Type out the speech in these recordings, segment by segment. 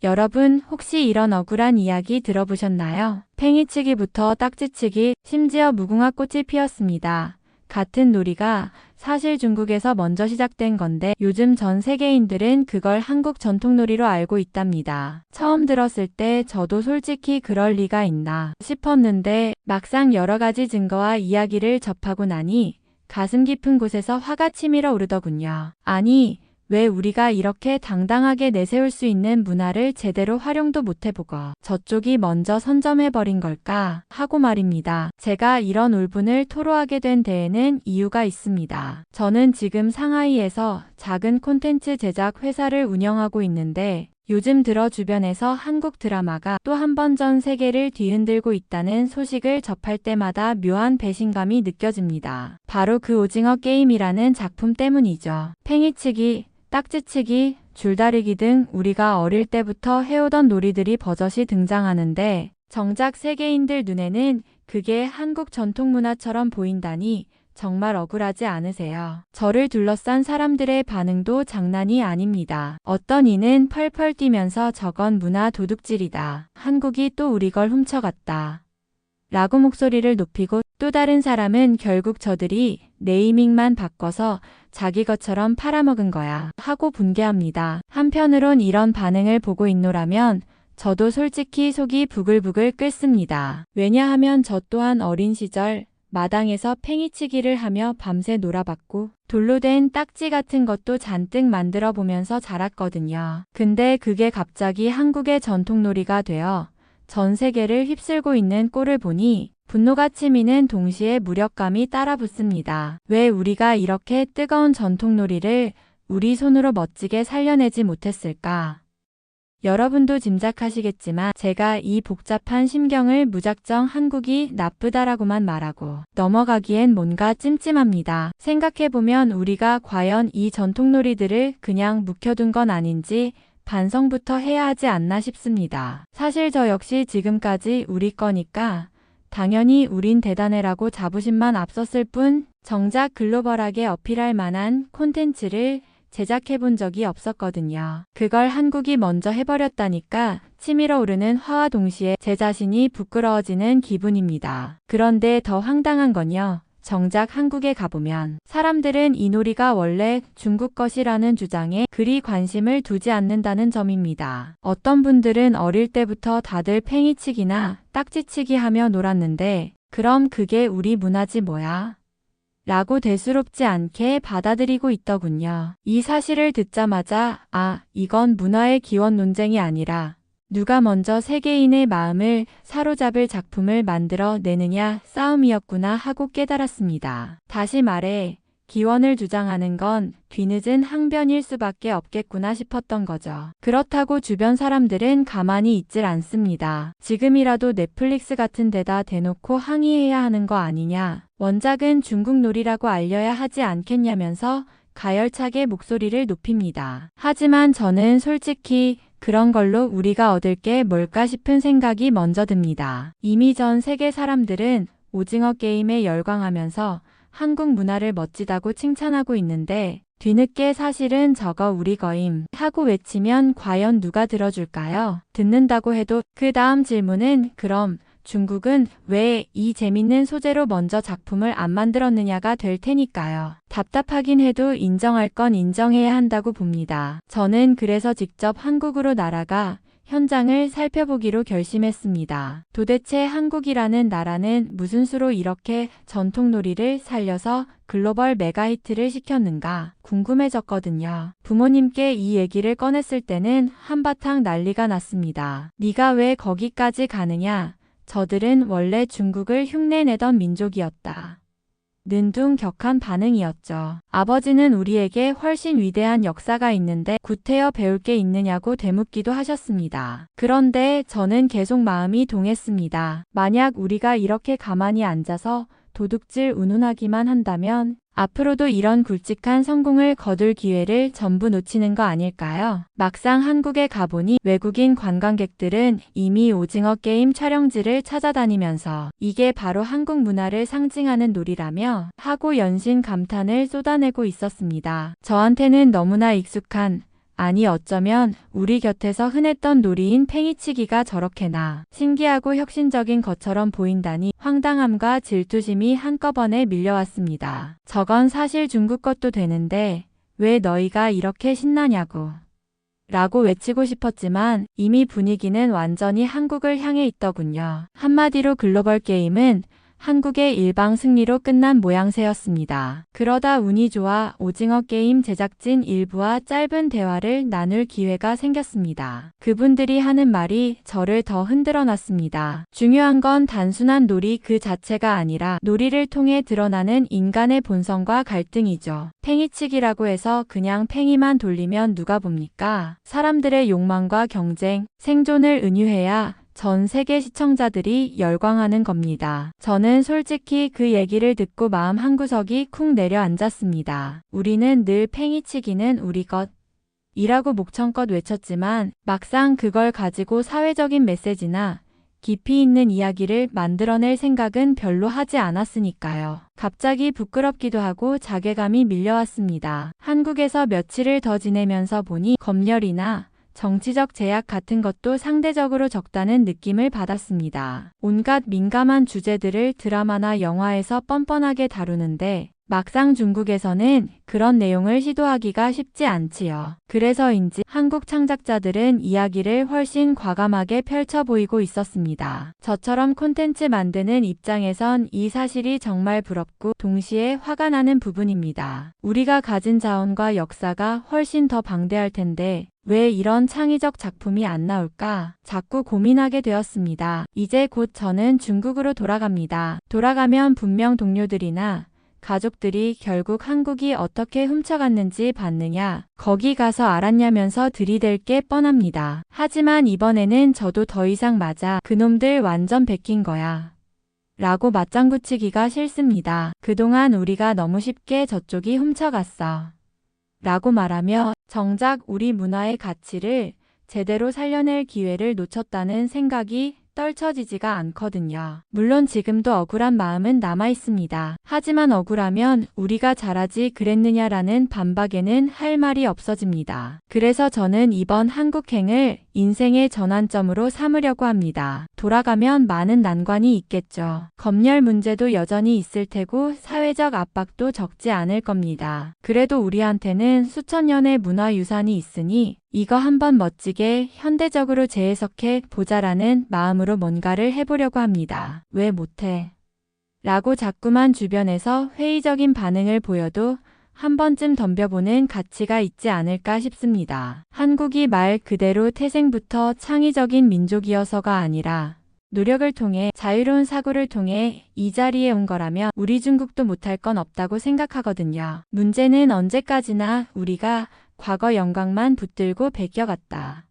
여러분 혹시 이런 억울한 이야기 들어보셨나요? 팽이치기부터 딱지치기, 심지어 무궁화꽃이 피었습니다. 같은 놀이가 사실 중국에서 먼저 시작된 건데 요즘 전 세계인들은 그걸 한국 전통놀이로 알고 있답니다. 처음 들었을 때 저도 솔직히 그럴 리가 있나 싶었는데 막상 여러 가지 증거와 이야기를 접하고 나니 가슴 깊은 곳에서 화가 치밀어 오르더군요. 아니, 왜 우리가 이렇게 당당하게 내세울 수 있는 문화를 제대로 활용도 못해보고 저쪽이 먼저 선점해버린 걸까 하고 말입니다. 제가 이런 울분을 토로하게 된 데에는 이유가 있습니다. 저는 지금 상하이에서 작은 콘텐츠 제작 회사를 운영하고 있는데 요즘 들어 주변에서 한국 드라마가 또 한 번 전 세계를 뒤흔들고 있다는 소식을 접할 때마다 묘한 배신감이 느껴집니다. 바로 그 오징어 게임이라는 작품 때문이죠. 팽이치기, 딱지치기, 줄다리기 등 우리가 어릴 때부터 해오던 놀이들이 버젓이 등장하는데 정작 세계인들 눈에는 그게 한국 전통문화처럼 보인다니 정말 억울하지 않으세요? 저를 둘러싼 사람들의 반응도 장난이 아닙니다. 어떤 이는 펄펄 뛰면서 저건 문화 도둑질이다. 한국이 또 우리 걸 훔쳐갔다. 라고 목소리를 높이고 또 다른 사람은 결국 저들이 네이밍만 바꿔서 자기 것처럼 팔아먹은 거야 하고 분개합니다. 한편으론 이런 반응을 보고 있노라면 저도 솔직히 속이 부글부글 끓습니다. 왜냐하면 저 또한 어린 시절 마당에서 팽이치기를 하며 밤새 놀아봤고 돌로 된 딱지 같은 것도 잔뜩 만들어 보면서 자랐거든요. 근데 그게 갑자기 한국의 전통놀이가 되어 전 세계를 휩쓸고 있는 꼴을 보니 분노가 치미는 동시에 무력감이 따라 붙습니다. 왜 우리가 이렇게 뜨거운 전통놀이를 우리 손으로 멋지게 살려내지 못했을까? 여러분도 짐작하시겠지만 제가 이 복잡한 심경을 무작정 한국이 나쁘다라고만 말하고 넘어가기엔 뭔가 찜찜합니다. 생각해보면 우리가 과연 이 전통놀이들을 그냥 묵혀둔 건 아닌지 반성부터 해야 하지 않나 싶습니다. 사실 저 역시 지금까지 우리 거니까 당연히 우린 대단해라고 자부심만 앞섰을 뿐 정작 글로벌하게 어필할 만한 콘텐츠를 제작해본 적이 없었거든요. 그걸 한국이 먼저 해버렸다니까 치밀어 오르는 화와 동시에 제 자신이 부끄러워지는 기분입니다. 그런데 더 황당한 건요. 정작 한국에 가보면 사람들은 이 놀이가 원래 중국 것이라는 주장에 그리 관심을 두지 않는다는 점입니다. 어떤 분들은 어릴 때부터 다들 팽이치기나 딱지치기 하며 놀았는데 그럼 그게 우리 문화지 뭐야? 라고 대수롭지 않게 받아들이고 있더군요. 이 사실을 듣자마자 이건 문화의 기원 논쟁이 아니라 누가 먼저 세계인의 마음을 사로잡을 작품을 만들어 내느냐 싸움이었구나 하고 깨달았습니다. 다시 말해 기원을 주장하는 건 뒤늦은 항변일 수밖에 없겠구나 싶었던 거죠. 그렇다고 주변 사람들은 가만히 있질 않습니다. 지금이라도 넷플릭스 같은 데다 대놓고 항의해야 하는 거 아니냐. 원작은 중국 놀이라고 알려야 하지 않겠냐면서 가열차게 목소리를 높입니다. 하지만 저는 솔직히 그런 걸로 우리가 얻을 게 뭘까 싶은 생각이 먼저 듭니다. 이미 전 세계 사람들은 오징어 게임에 열광하면서 한국 문화를 멋지다고 칭찬하고 있는데 뒤늦게 사실은 저거 우리 거임 하고 외치면 과연 누가 들어줄까요? 듣는다고 해도 그 다음 질문은 그럼 중국은 왜 이 재밌는 소재로 먼저 작품을 안 만들었느냐가 될 테니까요. 답답하긴 해도 인정할 건 인정해야 한다고 봅니다. 저는 그래서 직접 한국으로 날아가 현장을 살펴보기로 결심했습니다. 도대체 한국이라는 나라는 무슨 수로 이렇게 전통놀이를 살려서 글로벌 메가히트를 시켰는가 궁금해졌거든요. 부모님께 이 얘기를 꺼냈을 때는 한바탕 난리가 났습니다. 네가 왜 거기까지 가느냐? 저들은 원래 중국을 흉내내던 민족이었다. 는둥 격한 반응이었죠. 아버지는 우리에게 훨씬 위대한 역사가 있는데 구태여 배울 게 있느냐고 되묻기도 하셨습니다. 그런데 저는 계속 마음이 동했습니다. 만약 우리가 이렇게 가만히 앉아서 도둑질 운운하기만 한다면 앞으로도 이런 굵직한 성공을 거둘 기회를 전부 놓치는 거 아닐까요? 막상 한국에 가보니 외국인 관광객들은 이미 오징어 게임 촬영지를 찾아다니면서 이게 바로 한국 문화를 상징하는 놀이라며 하고 연신 감탄을 쏟아내고 있었습니다. 저한테는 너무나 익숙한 아니 어쩌면 우리 곁에서 흔했던 놀이인 팽이치기가 저렇게나 신기하고 혁신적인 것처럼 보인다니 황당함과 질투심이 한꺼번에 밀려왔습니다. 저건 사실 중국 것도 되는데 왜 너희가 이렇게 신나냐고 라고 외치고 싶었지만 이미 분위기는 완전히 한국을 향해 있더군요. 한마디로 글로벌 게임은 한국의 일방 승리로 끝난 모양새였습니다. 그러다 운이 좋아 오징어 게임 제작진 일부와 짧은 대화를 나눌 기회가 생겼습니다. 그분들이 하는 말이 저를 더 흔들어 놨습니다. 중요한 건 단순한 놀이 그 자체가 아니라 놀이를 통해 드러나는 인간의 본성과 갈등이죠. 팽이치기라고 해서 그냥 팽이만 돌리면 누가 봅니까? 사람들의 욕망과 경쟁, 생존을 은유해야 전 세계 시청자들이 열광하는 겁니다. 저는 솔직히 그 얘기를 듣고 마음 한구석이 쿵 내려앉았습니다. 우리는 늘 팽이치기는 우리 것이라고 목청껏 외쳤지만 막상 그걸 가지고 사회적인 메시지나 깊이 있는 이야기를 만들어낼 생각은 별로 하지 않았으니까요. 갑자기 부끄럽기도 하고 자괴감이 밀려왔습니다. 한국에서 며칠을 더 지내면서 보니 검열이나 정치적 제약 같은 것도 상대적으로 적다는 느낌을 받았습니다. 온갖 민감한 주제들을 드라마나 영화에서 뻔뻔하게 다루는데 막상 중국에서는 그런 내용을 시도하기가 쉽지 않지요. 그래서인지 한국 창작자들은 이야기를 훨씬 과감하게 펼쳐 보이고 있었습니다. 저처럼 콘텐츠 만드는 입장에선 이 사실이 정말 부럽고 동시에 화가 나는 부분입니다. 우리가 가진 자원과 역사가 훨씬 더 방대할 텐데 왜 이런 창의적 작품이 안 나올까? 자꾸 고민하게 되었습니다. 이제 곧 저는 중국으로 돌아갑니다. 돌아가면 분명 동료들이나 가족들이 결국 한국이 어떻게 훔쳐갔는지 봤느냐, 거기 가서 알았냐면서 들이댈 게 뻔합니다. 하지만 이번에는 저도 더 이상 맞아. 그놈들 완전 베낀 거야. 라고 맞장구 치기가 싫습니다. 그동안 우리가 너무 쉽게 저쪽이 훔쳐갔어. 라고 말하며 정작 우리 문화의 가치를 제대로 살려낼 기회를 놓쳤다는 생각이 떨쳐지지가 않거든요. 물론 지금도 억울한 마음은 남아 있습니다. 하지만 억울하면 우리가 잘하지 그랬느냐라는 반박에는 할 말이 없어집니다. 그래서 저는 이번 한국행을 인생의 전환점으로 삼으려고 합니다. 돌아가면 많은 난관이 있겠죠. 검열 문제도 여전히 있을 테고 사회적 압박도 적지 않을 겁니다. 그래도 우리한테는 수천 년의 문화유산이 있으니 이거 한번 멋지게 현대적으로 재해석해 보자라는 마음으로 뭔가를 해보려고 합니다. 왜 못해? 라고 자꾸만 주변에서 회의적인 반응을 보여도 한 번쯤 덤벼보는 가치가 있지 않을까 싶습니다. 한국이 말 그대로 태생부터 창의적인 민족이어서가 아니라 노력을 통해 자유로운 사고를 통해 이 자리에 온 거라면 우리 중국도 못할 건 없다고 생각하거든요. 문제는 언제까지나 우리가 과거 영광만 붙들고 베껴갔다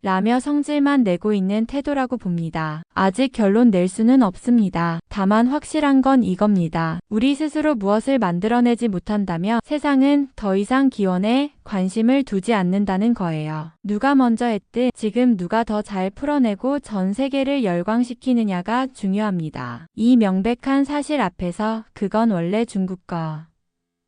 라며 성질만 내고 있는 태도라고 봅니다. 아직 결론 낼 수는 없습니다. 다만 확실한 건 이겁니다. 우리 스스로 무엇을 만들어내지 못한다면 세상은 더 이상 기원에 관심을 두지 않는다는 거예요. 누가 먼저 했든 지금 누가 더 잘 풀어내고 전 세계를 열광시키느냐가 중요합니다. 이 명백한 사실 앞에서 그건 원래 중국 거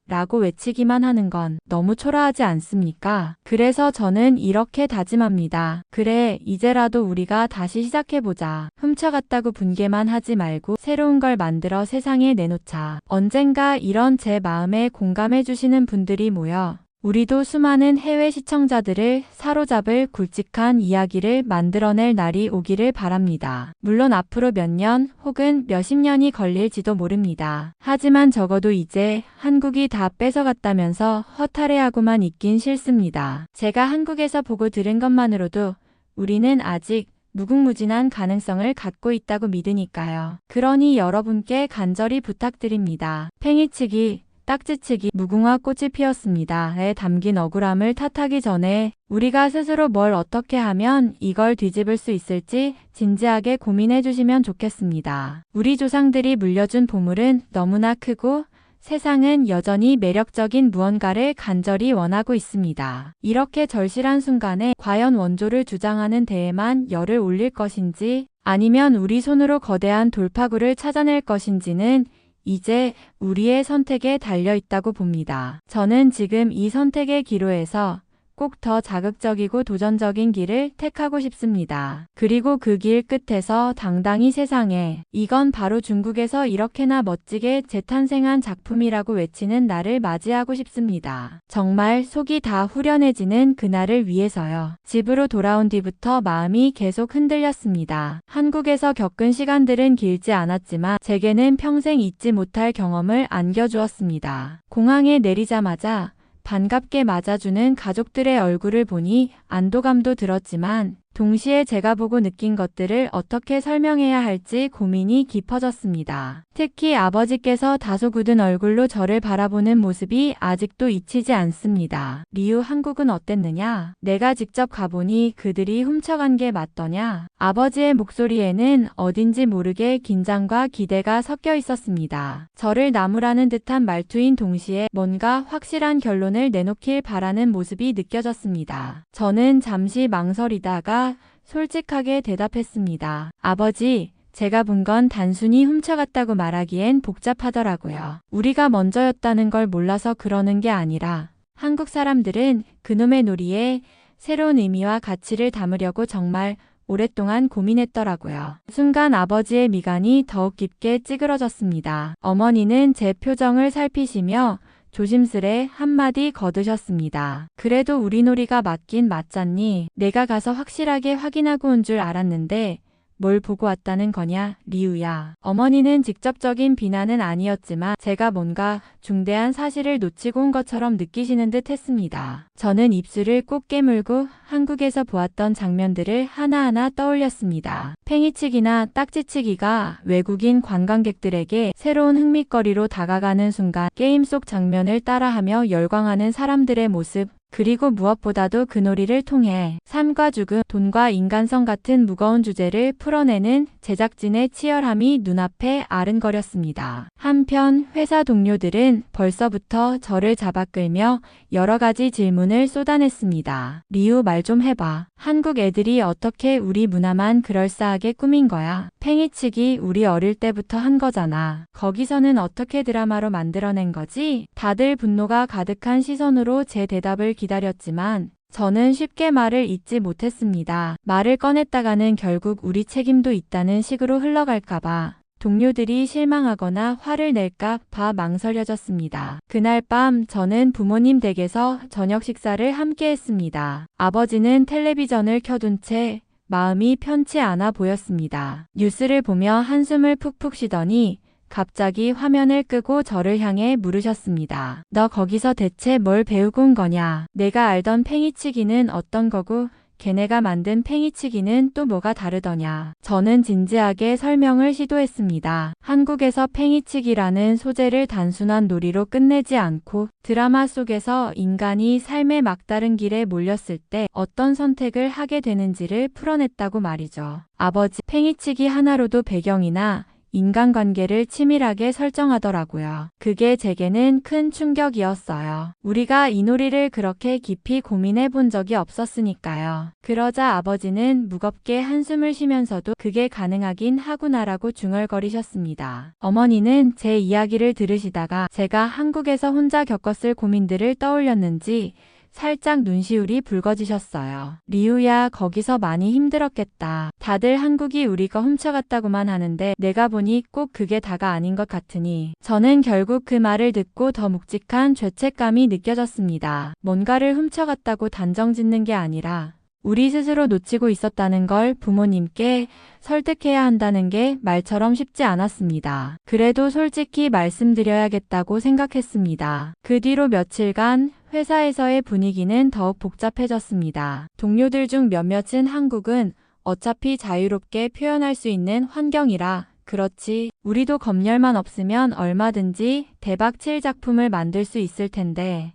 라고 외치기만 하는 건 너무 초라하지 않습니까? 그래서 저는 이렇게 다짐합니다. 그래, 이제라도 우리가 다시 시작해보자. 훔쳐갔다고 분개만 하지 말고 새로운 걸 만들어 세상에 내놓자. 언젠가 이런 제 마음에 공감해주시는 분들이 모여 우리도 수많은 해외 시청자들을 사로잡을 굵직한 이야기를 만들어낼 날이 오기를 바랍니다. 물론 앞으로 몇 년 혹은 몇십 년이 걸릴지도 모릅니다. 하지만 적어도 이제 한국이 다 뺏어갔다면서 허탈해하고만 있긴 싫습니다. 제가 한국에서 보고 들은 것만으로도 우리는 아직 무궁무진한 가능성을 갖고 있다고 믿으니까요. 그러니 여러분께 간절히 부탁드립니다. 팽이치기, 딱지치기, 무궁화 꽃이 피었습니다에 담긴 억울함을 탓하기 전에 우리가 스스로 뭘 어떻게 하면 이걸 뒤집을 수 있을지 진지하게 고민해 주시면 좋겠습니다. 우리 조상들이 물려준 보물은 너무나 크고 세상은 여전히 매력적인 무언가를 간절히 원하고 있습니다. 이렇게 절실한 순간에 과연 원조를 주장하는 데에만 열을 올릴 것인지 아니면 우리 손으로 거대한 돌파구를 찾아낼 것인지는 이제 우리의 선택에 달려 있다고 봅니다. 저는 지금 이 선택의 기로에서 꼭 더 자극적이고 도전적인 길을 택하고 싶습니다. 그리고 그 길 끝에서 당당히 세상에 이건 바로 중국에서 이렇게나 멋지게 재탄생한 작품이라고 외치는 날을 맞이하고 싶습니다. 정말 속이 다 후련해지는 그날을 위해서요. 집으로 돌아온 뒤부터 마음이 계속 흔들렸습니다. 한국에서 겪은 시간들은 길지 않았지만 제게는 평생 잊지 못할 경험을 안겨주었습니다. 공항에 내리자마자 반갑게 맞아주는 가족들의 얼굴을 보니 안도감도 들었지만 동시에 제가 보고 느낀 것들을 어떻게 설명해야 할지 고민이 깊어졌습니다. 특히 아버지께서 다소 굳은 얼굴로 저를 바라보는 모습이 아직도 잊히지 않습니다. 리우, 한국은 어땠느냐? 내가 직접 가보니 그들이 훔쳐간 게 맞더냐? 아버지의 목소리에는 어딘지 모르게 긴장과 기대가 섞여 있었습니다. 저를 나무라는 듯한 말투인 동시에 뭔가 확실한 결론을 내놓길 바라는 모습이 느껴졌습니다. 저는 잠시 망설이다가 솔직하게 대답했습니다. 아버지, 제가 본 건 단순히 훔쳐갔다고 말하기엔 복잡하더라고요. 우리가 먼저였다는 걸 몰라서 그러는 게 아니라 한국 사람들은 그놈의 놀이에 새로운 의미와 가치를 담으려고 정말 오랫동안 고민했더라고요. 순간 아버지의 미간이 더욱 깊게 찌그러졌습니다. 어머니는 제 표정을 살피시며 조심스레 한마디 거두셨습니다. 그래도 우리 놀이가 맞긴 맞잖니? 내가 가서 확실하게 확인하고 온 줄 알았는데 뭘 보고 왔다는 거냐, 리우야. 어머니는 직접적인 비난은 아니었지만 제가 뭔가 중대한 사실을 놓치고 온 것처럼 느끼시는 듯 했습니다. 저는 입술을 꼭 깨물고 한국에서 보았던 장면들을 하나하나 떠올렸습니다. 팽이치기나 딱지치기가 외국인 관광객들에게 새로운 흥미거리로 다가가는 순간 게임 속 장면을 따라하며 열광하는 사람들의 모습, 그리고 무엇보다도 그 놀이를 통해 삶과 죽음, 돈과 인간성 같은 무거운 주제를 풀어내는 제작진의 치열함이 눈앞에 아른거렸습니다. 한편 회사 동료들은 벌써부터 저를 잡아 끌며 여러 가지 질문을 쏟아냈습니다. 리우, 말 좀 해봐. 한국 애들이 어떻게 우리 문화만 그럴싸하게 꾸민 거야? 팽이치기 우리 어릴 때부터 한 거잖아. 거기서는 어떻게 드라마로 만들어낸 거지? 다들 분노가 가득한 시선으로 제 대답을 기다렸지만 저는 쉽게 말을 잇지 못했습니다. 말을 꺼냈다가는 결국 우리 책임도 있다는 식으로 흘러갈까봐 동료들이 실망하거나 화를 낼까 봐 망설여졌습니다. 그날 밤 저는 부모님 댁에서 저녁 식사를 함께 했습니다. 아버지는 텔레비전을 켜둔 채 마음이 편치 않아 보였습니다. 뉴스를 보며 한숨을 푹푹 쉬더니 갑자기 화면을 끄고 저를 향해 물으셨습니다. 너 거기서 대체 뭘 배우고 온 거냐? 내가 알던 팽이치기는 어떤 거고 걔네가 만든 팽이치기는 또 뭐가 다르더냐? 저는 진지하게 설명을 시도했습니다. 한국에서 팽이치기라는 소재를 단순한 놀이로 끝내지 않고 드라마 속에서 인간이 삶의 막다른 길에 몰렸을 때 어떤 선택을 하게 되는지를 풀어냈다고 말이죠. 아버지, 팽이치기 하나로도 배경이나 인간관계를 치밀하게 설정하더라고요. 그게 제게는 큰 충격이었어요. 우리가 이 놀이를 그렇게 깊이 고민해 본 적이 없었으니까요. 그러자 아버지는 무겁게 한숨을 쉬면서도 그게 가능하긴 하구나라고 중얼거리셨습니다. 어머니는 제 이야기를 들으시다가 제가 한국에서 혼자 겪었을 고민들을 떠올렸는지 살짝 눈시울이 붉어지셨어요. 리우야, 거기서 많이 힘들었겠다. 다들 한국이 우리 거 훔쳐갔다고만 하는데 내가 보니 꼭 그게 다가 아닌 것 같으니. 저는 결국 그 말을 듣고 더 묵직한 죄책감이 느껴졌습니다. 뭔가를 훔쳐갔다고 단정짓는 게 아니라 우리 스스로 놓치고 있었다는 걸 부모님께 설득해야 한다는 게 말처럼 쉽지 않았습니다. 그래도 솔직히 말씀드려야겠다고 생각했습니다. 그 뒤로 며칠간 회사에서의 분위기는 더욱 복잡해졌습니다. 동료들 중 몇몇은 한국은 어차피 자유롭게 표현할 수 있는 환경이라 그렇지, 우리도 검열만 없으면 얼마든지 대박 칠 작품을 만들 수 있을 텐데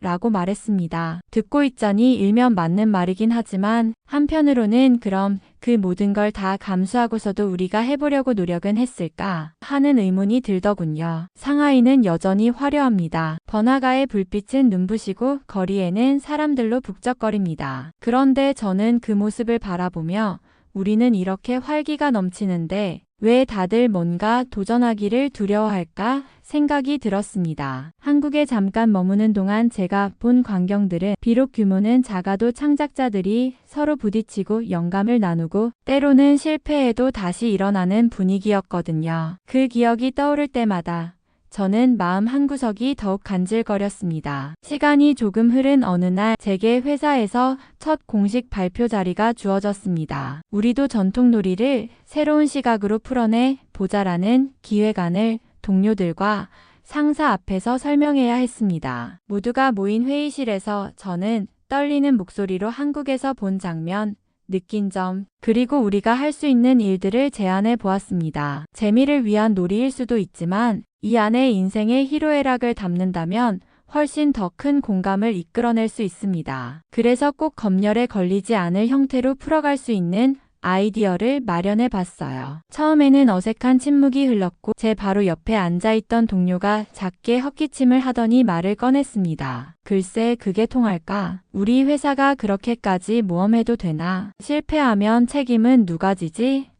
라고 말했습니다. 듣고 있자니 일면 맞는 말이긴 하지만 한편으로는 그럼 그 모든 걸 다 감수하고서도 우리가 해보려고 노력은 했을까 하는 의문이 들더군요. 상하이는 여전히 화려합니다. 번화가의 불빛은 눈부시고 거리에는 사람들로 북적거립니다. 그런데 저는 그 모습을 바라보며 우리는 이렇게 활기가 넘치는데 왜 다들 뭔가 도전하기를 두려워할까 생각이 들었습니다. 한국에 잠깐 머무는 동안 제가 본 광경들은 비록 규모는 작아도 창작자들이 서로 부딪히고 영감을 나누고 때로는 실패해도 다시 일어나는 분위기였거든요. 그 기억이 떠오를 때마다 저는 마음 한구석이 더욱 간질거렸습니다. 시간이 조금 흐른 어느 날 제게 회사에서 첫 공식 발표 자리가 주어졌습니다. 우리도 전통놀이를 새로운 시각으로 풀어내 보자라는 기획안을 동료들과 상사 앞에서 설명해야 했습니다. 모두가 모인 회의실에서 저는 떨리는 목소리로 한국에서 본 장면, 느낀 점, 그리고 우리가 할 수 있는 일들을 제안해 보았습니다. 재미를 위한 놀이일 수도 있지만 이 안에 인생의 희로애락을 담는다면 훨씬 더 큰 공감을 이끌어낼 수 있습니다. 그래서 꼭 검열에 걸리지 않을 형태로 풀어갈 수 있는 아이디어를 마련해 봤어요. 처음에는 어색한 침묵이 흘렀고 제 바로 옆에 앉아있던 동료가 작게 헛기침을 하더니 말을 꺼냈습니다. 글쎄 그게 통할까? 우리 회사가 그렇게까지 모험해도 되나? 실패하면 책임은 누가 지지?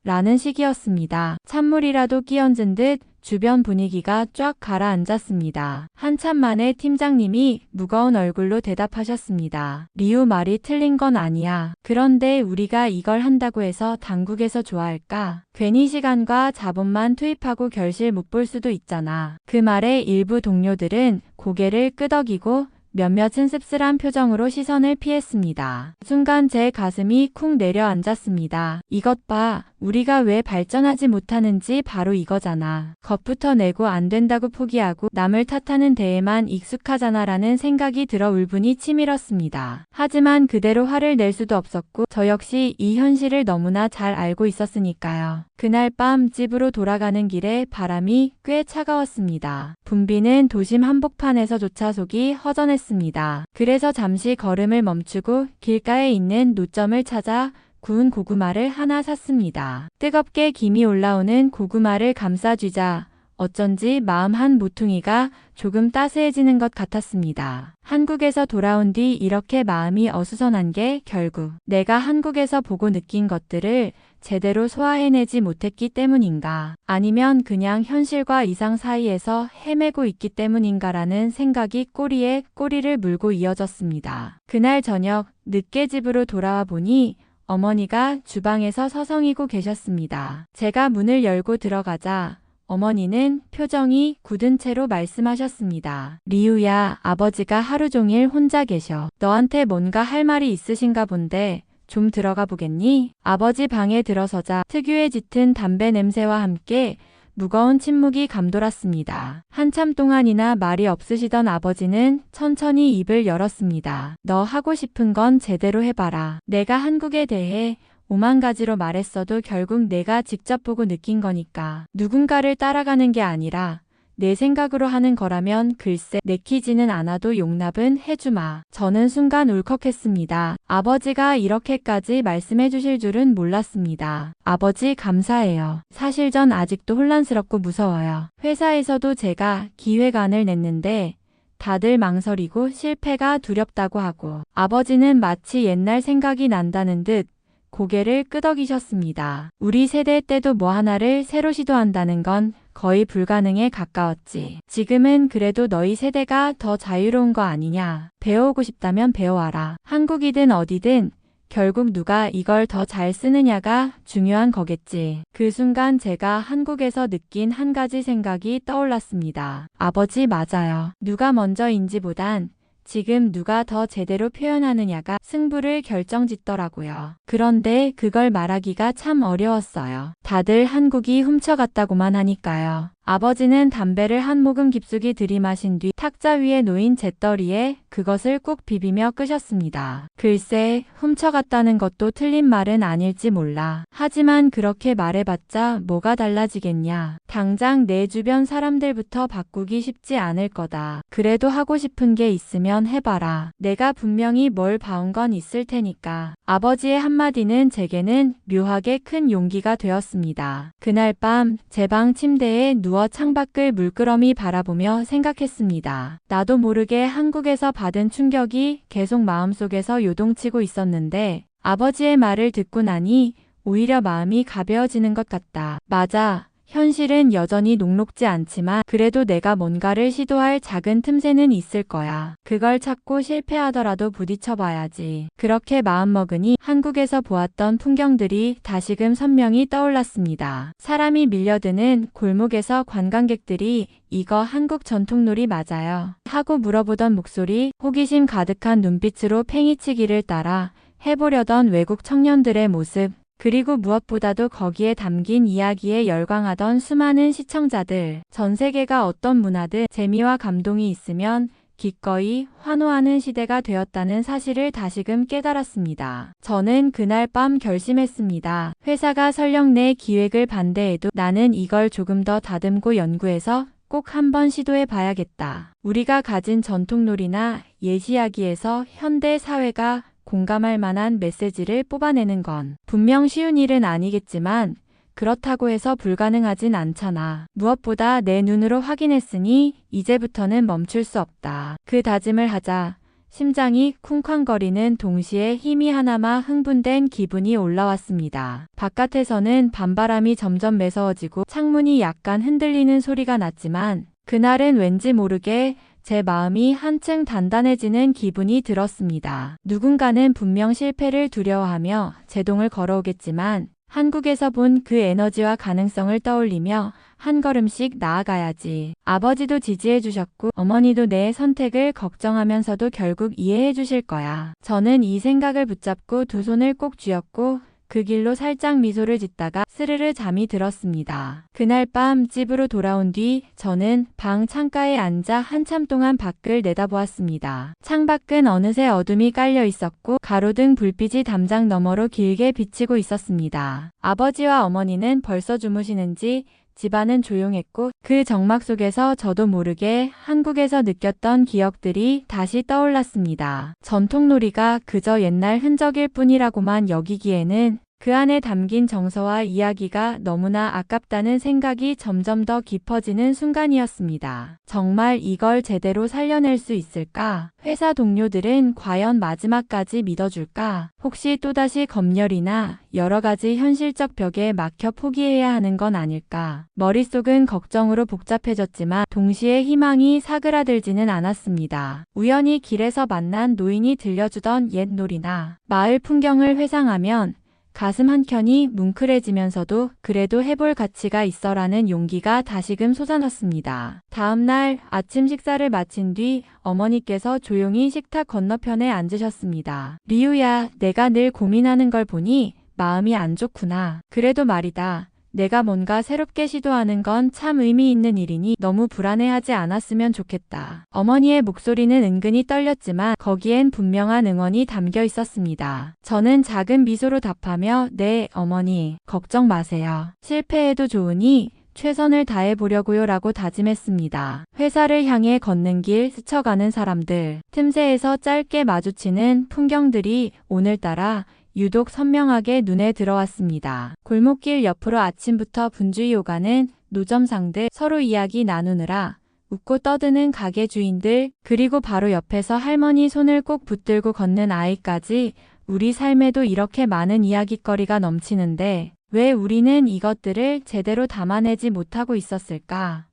라는 식이었습니다. 찬물이라도 끼얹은 듯 주변 분위기가 쫙 가라앉았습니다. 한참 만에 팀장님이 무거운 얼굴로 대답하셨습니다. 리우 말이 틀린 건 아니야. 그런데 우리가 이걸 한다고 해서 당국에서 좋아할까? 괜히 시간과 자본만 투입하고 결실 못 볼 수도 있잖아. 그 말에 일부 동료들은 고개를 끄덕이고 몇몇은 씁쓸한 표정으로 시선을 피했습니다. 순간 제 가슴이 쿵 내려앉았습니다. 이것 봐. 우리가 왜 발전하지 못하는지 바로 이거잖아. 겁부터 내고 안 된다고 포기하고 남을 탓하는 데에만 익숙하잖아 라는 생각이 들어 울분이 치밀었습니다. 하지만 그대로 화를 낼 수도 없었고 저 역시 이 현실을 너무나 잘 알고 있었으니까요. 그날 밤 집으로 돌아가는 길에 바람이 꽤 차가웠습니다. 붐비는 도심 한복판에서조차 속이 허전했습니다. 그래서 잠시 걸음을 멈추고 길가에 있는 노점을 찾아 구운 고구마를 하나 샀습니다. 뜨겁게 김이 올라오는 고구마를 감싸쥐자 어쩐지 마음 한 모퉁이가 조금 따스해지는 것 같았습니다. 한국에서 돌아온 뒤 이렇게 마음이 어수선한 게 결국 내가 한국에서 보고 느낀 것들을 제대로 소화해내지 못했기 때문인가? 아니면 그냥 현실과 이상 사이에서 헤매고 있기 때문인가라는 생각이 꼬리에 꼬리를 물고 이어졌습니다. 그날 저녁 늦게 집으로 돌아와 보니 어머니가 주방에서 서성이고 계셨습니다. 제가 문을 열고 들어가자 어머니는 표정이 굳은 채로 말씀하셨습니다. 리우야, 아버지가 하루 종일 혼자 계셔. 너한테 뭔가 할 말이 있으신가 본데 좀 들어가 보겠니? 아버지 방에 들어서자 특유의 짙은 담배 냄새와 함께 무거운 침묵이 감돌았습니다. 한참 동안이나 말이 없으시던 아버지는 천천히 입을 열었습니다. 너 하고 싶은 건 제대로 해봐라. 내가 한국에 대해 오만 가지로 말했어도 결국 내가 직접 보고 느낀 거니까. 누군가를 따라가는 게 아니라 내 생각으로 하는 거라면 글쎄 내키지는 않아도 용납은 해주마. 저는 순간 울컥했습니다. 아버지가 이렇게까지 말씀해 주실 줄은 몰랐습니다. 아버지 감사해요. 사실 전 아직도 혼란스럽고 무서워요. 회사에서도 제가 기획안을 냈는데 다들 망설이고 실패가 두렵다고 하고 아버지는 마치 옛날 생각이 난다는 듯 고개를 끄덕이셨습니다. 우리 세대 때도 뭐 하나를 새로 시도한다는 건 거의 불가능에 가까웠지. 지금은 그래도 너희 세대가 더 자유로운 거 아니냐. 배워오고 싶다면 배워와라. 한국이든 어디든 결국 누가 이걸 더 잘 쓰느냐가 중요한 거겠지. 그 순간 제가 한국에서 느낀 한 가지 생각이 떠올랐습니다. 아버지 맞아요. 누가 먼저인지보단 지금 누가 더 제대로 표현하느냐가 승부를 결정짓더라고요. 그런데 그걸 말하기가 참 어려웠어요. 다들 한국이 훔쳐갔다고만 하니까요. 아버지는 담배를 한 모금 깊숙이 들이마신 뒤 탁자 위에 놓인 잿더리에 그것을 꾹 비비며 끄셨습니다. 글쎄, 훔쳐갔다는 것도 틀린 말은 아닐지 몰라. 하지만 그렇게 말해봤자 뭐가 달라지겠냐. 당장 내 주변 사람들부터 바꾸기 쉽지 않을 거다. 그래도 하고 싶은 게 있으면 해봐라. 내가 분명히 뭘 봐온 건 있을 테니까. 아버지의 한마디는 제게는 묘하게 큰 용기가 되었습니다. 그날 밤 제 방 침대에 누워 창밖을 물끄러미 바라보며 생각했습니다. 나도 모르게 한국에서 받은 충격이 계속 마음속에서 요동치고 있었는데 아버지의 말을 듣고 나니 오히려 마음이 가벼워지는 것 같다. 맞아. 현실은 여전히 녹록지 않지만 그래도 내가 뭔가를 시도할 작은 틈새는 있을 거야. 그걸 찾고 실패하더라도 부딪혀봐야지. 그렇게 마음먹으니 한국에서 보았던 풍경들이 다시금 선명히 떠올랐습니다. 사람이 밀려드는 골목에서 관광객들이 이거 한국 전통놀이 맞아요? 하고 물어보던 목소리, 호기심 가득한 눈빛으로 팽이치기를 따라 해보려던 외국 청년들의 모습, 그리고 무엇보다도 거기에 담긴 이야기에 열광하던 수많은 시청자들. 전 세계가 어떤 문화든 재미와 감동이 있으면 기꺼이 환호하는 시대가 되었다는 사실을 다시금 깨달았습니다. 저는 그날 밤 결심했습니다. 회사가 설령 내 기획을 반대해도 나는 이걸 조금 더 다듬고 연구해서 꼭 한번 시도해 봐야겠다. 우리가 가진 전통놀이나 옛 이야기에서 현대 사회가 공감할 만한 메시지를 뽑아내는 건 분명 쉬운 일은 아니겠지만 그렇다고 해서 불가능하진 않잖아. 무엇보다 내 눈으로 확인했으니 이제부터는 멈출 수 없다. 그 다짐을 하자 심장이 쿵쾅거리는 동시에 힘이 하나마 흥분된 기분이 올라왔습니다. 바깥에서는 밤바람이 점점 매서워지고 창문이 약간 흔들리는 소리가 났지만 그날은 왠지 모르게 제 마음이 한층 단단해지는 기분이 들었습니다. 누군가는 분명 실패를 두려워하며 제동을 걸어오겠지만 한국에서 본 그 에너지와 가능성을 떠올리며 한 걸음씩 나아가야지. 아버지도 지지해 주셨고 어머니도 내 선택을 걱정하면서도 결국 이해해 주실 거야. 저는 이 생각을 붙잡고 두 손을 꼭 쥐었고 그 길로 살짝 미소를 짓다가 스르르 잠이 들었습니다. 그날 밤 집으로 돌아온 뒤 저는 방 창가에 앉아 한참 동안 밖을 내다보았습니다. 창밖은 어느새 어둠이 깔려 있었고 가로등 불빛이 담장 너머로 길게 비치고 있었습니다. 아버지와 어머니는 벌써 주무시는지 집안은 조용했고 그 정막 속에서 저도 모르게 한국에서 느꼈던 기억들이 다시 떠올랐습니다. 전통놀이가 그저 옛날 흔적일 뿐이라고만 여기기에는 그 안에 담긴 정서와 이야기가 너무나 아깝다는 생각이 점점 더 깊어지는 순간이었습니다. 정말 이걸 제대로 살려낼 수 있을까? 회사 동료들은 과연 마지막까지 믿어줄까? 혹시 또다시 검열이나 여러 가지 현실적 벽에 막혀 포기해야 하는 건 아닐까? 머릿속은 걱정으로 복잡해졌지만 동시에 희망이 사그라들지는 않았습니다. 우연히 길에서 만난 노인이 들려주던 옛 놀이나 마을 풍경을 회상하면 가슴 한켠이 뭉클해지면서도 그래도 해볼 가치가 있어라는 용기가 다시금 솟아났습니다. 다음날 아침 식사를 마친 뒤 어머니께서 조용히 식탁 건너편에 앉으셨습니다. 리우야, 내가 늘 고민하는 걸 보니 마음이 안 좋구나. 그래도 말이다. 내가 뭔가 새롭게 시도하는 건 참 의미 있는 일이니 너무 불안해하지 않았으면 좋겠다. 어머니의 목소리는 은근히 떨렸지만 거기엔 분명한 응원이 담겨 있었습니다. 저는 작은 미소로 답하며 네, 어머니, 걱정 마세요. 실패해도 좋으니 최선을 다해보려고요 라고 다짐했습니다. 회사를 향해 걷는 길, 스쳐가는 사람들, 틈새에서 짧게 마주치는 풍경들이 오늘따라 유독 선명하게 눈에 들어왔습니다. 골목길 옆으로 아침부터 분주히 오가는 노점상들, 서로 이야기 나누느라 웃고 떠드는 가게 주인들, 그리고 바로 옆에서 할머니 손을 꼭 붙들고 걷는 아이까지 우리 삶에도 이렇게 많은 이야깃거리가 넘치는데 왜 우리는 이것들을 제대로 담아내지 못하고 있었을까?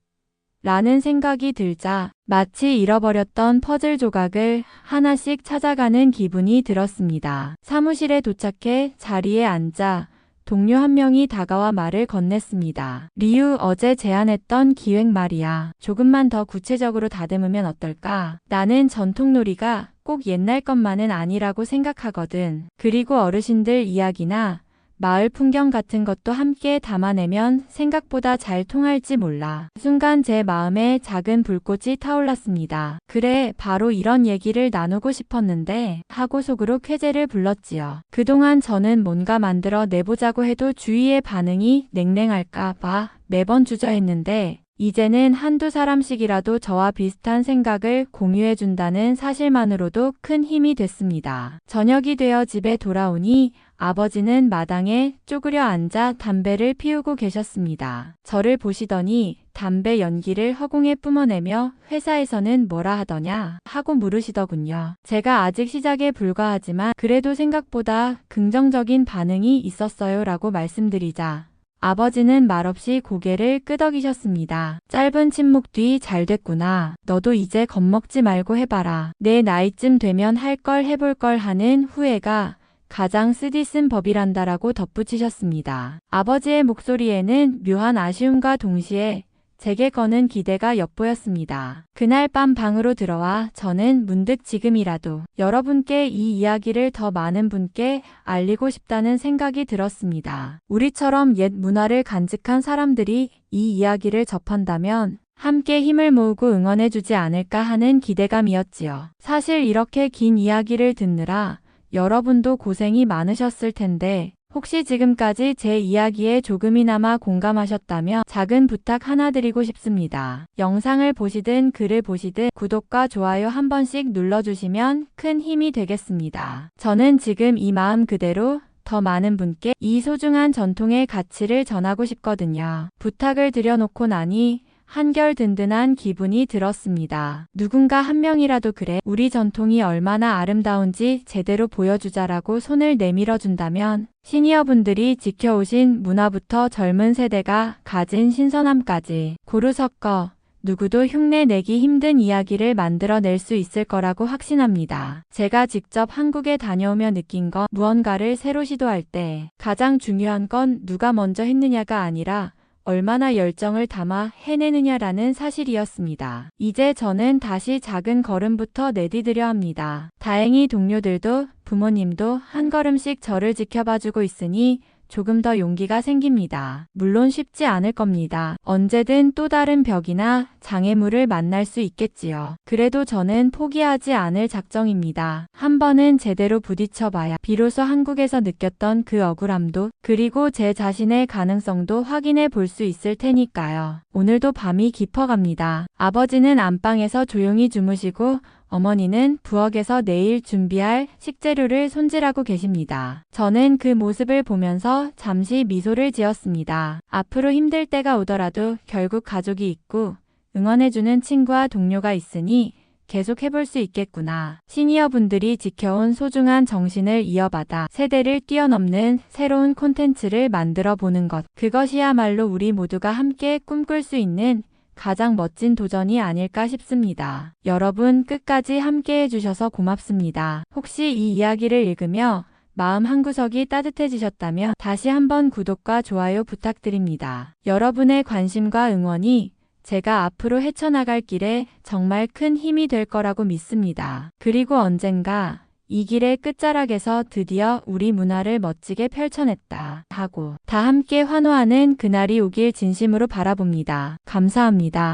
라는 생각이 들자 마치 잃어버렸던 퍼즐 조각을 하나씩 찾아가는 기분이 들었습니다. 사무실에 도착해 자리에 앉아 동료 한 명이 다가와 말을 건넸습니다. 리우, 어제 제안했던 기획 말이야. 조금만 더 구체적으로 다듬으면 어떨까? 나는 전통놀이가 꼭 옛날 것만은 아니라고 생각하거든. 그리고 어르신들 이야기나 마을 풍경 같은 것도 함께 담아내면 생각보다 잘 통할지 몰라. 순간 제 마음에 작은 불꽃이 타올랐습니다. 그래, 바로 이런 얘기를 나누고 싶었는데 하고 속으로 쾌재를 불렀지요. 그동안 저는 뭔가 만들어 내보자고 해도 주위의 반응이 냉랭할까 봐 매번 주저했는데 이제는 한두 사람씩이라도 저와 비슷한 생각을 공유해준다는 사실만으로도 큰 힘이 됐습니다. 저녁이 되어 집에 돌아오니 아버지는 마당에 쪼그려 앉아 담배를 피우고 계셨습니다. 저를 보시더니 담배 연기를 허공에 뿜어내며 회사에서는 뭐라 하더냐 하고 물으시더군요. 제가 아직 시작에 불과하지만 그래도 생각보다 긍정적인 반응이 있었어요 라고 말씀드리자 아버지는 말없이 고개를 끄덕이셨습니다. 짧은 침묵 뒤 잘 됐구나. 너도 이제 겁먹지 말고 해봐라. 내 나이쯤 되면 할 걸 해볼 걸 하는 후회가 가장 쓰디쓴 법이란다라고 덧붙이셨습니다. 아버지의 목소리에는 묘한 아쉬움과 동시에 제게 거는 기대가 엿보였습니다. 그날 밤 방으로 들어와 저는 문득 지금이라도 여러분께 이 이야기를 더 많은 분께 알리고 싶다는 생각이 들었습니다. 우리처럼 옛 문화를 간직한 사람들이 이 이야기를 접한다면 함께 힘을 모으고 응원해주지 않을까 하는 기대감이었지요. 사실 이렇게 긴 이야기를 듣느라 여러분도 고생이 많으셨을 텐데 혹시 지금까지 제 이야기에 조금이나마 공감하셨다면 작은 부탁 하나 드리고 싶습니다. 영상을 보시든 글을 보시든 구독과 좋아요 한 번씩 눌러주시면 큰 힘이 되겠습니다. 저는 지금 이 마음 그대로 더 많은 분께 이 소중한 전통의 가치를 전하고 싶거든요. 부탁을 드려놓고 나니 한결 든든한 기분이 들었습니다. 누군가 한 명이라도 그래 우리 전통이 얼마나 아름다운지 제대로 보여주자라고 손을 내밀어 준다면 시니어분들이 지켜오신 문화부터 젊은 세대가 가진 신선함까지 고루 섞어 누구도 흉내내기 힘든 이야기를 만들어낼 수 있을 거라고 확신합니다. 제가 직접 한국에 다녀오며 느낀 건 무언가를 새로 시도할 때 가장 중요한 건 누가 먼저 했느냐가 아니라 얼마나 열정을 담아 해내느냐라는 사실이었습니다. 이제 저는 다시 작은 걸음부터 내디디려 합니다. 다행히 동료들도 부모님도 한 걸음씩 저를 지켜봐주고 있으니 조금 더 용기가 생깁니다. 물론 쉽지 않을 겁니다. 언제든 또 다른 벽이나 장애물을 만날 수 있겠지요. 그래도 저는 포기하지 않을 작정입니다. 한 번은 제대로 부딪혀봐야 비로소 한국에서 느꼈던 그 억울함도 그리고 제 자신의 가능성도 확인해 볼 수 있을 테니까요. 오늘도 밤이 깊어갑니다. 아버지는 안방에서 조용히 주무시고 어머니는 부엌에서 내일 준비할 식재료를 손질하고 계십니다. 저는 그 모습을 보면서 잠시 미소를 지었습니다. 앞으로 힘들 때가 오더라도 결국 가족이 있고 응원해주는 친구와 동료가 있으니 계속 해볼 수 있겠구나. 시니어분들이 지켜온 소중한 정신을 이어받아 세대를 뛰어넘는 새로운 콘텐츠를 만들어 보는 것. 그것이야말로 우리 모두가 함께 꿈꿀 수 있는 가장 멋진 도전이 아닐까 싶습니다. 여러분 끝까지 함께 해주셔서 고맙습니다. 혹시 이 이야기를 읽으며 마음 한구석이 따뜻해지셨다면 다시 한번 구독과 좋아요 부탁드립니다. 여러분의 관심과 응원이 제가 앞으로 헤쳐나갈 길에 정말 큰 힘이 될 거라고 믿습니다. 그리고 언젠가 이 길의 끝자락에서 드디어 우리 문화를 멋지게 펼쳐냈다 하고 다 함께 환호하는 그날이 오길 진심으로 바라봅니다. 감사합니다.